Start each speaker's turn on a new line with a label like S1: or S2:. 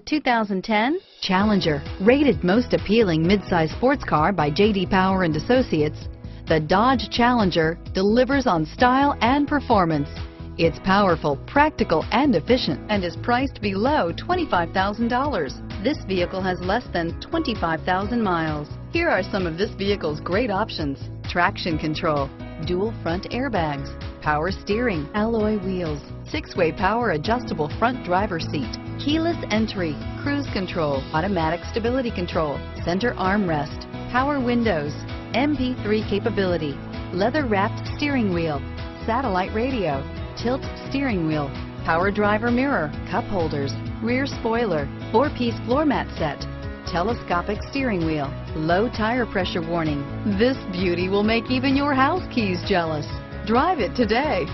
S1: 2010 Challenger. Rated most appealing midsize sports car by J.D. Power and Associates, the Dodge Challenger delivers on style and performance. It's powerful, practical, and efficient, and is priced below $25,000. This vehicle has less than 25,000 miles. Here are some of this vehicle's great options: traction control, dual front airbags, power steering, alloy wheels, 6-way power adjustable front driver seat, keyless entry, cruise control, automatic stability control, center armrest, power windows, MP3 capability, leather-wrapped steering wheel, satellite radio, tilt steering wheel, power driver mirror, cup holders, rear spoiler, 4-piece floor mat set, telescopic steering wheel, low tire pressure warning. This beauty will make even your house keys jealous. Drive it today.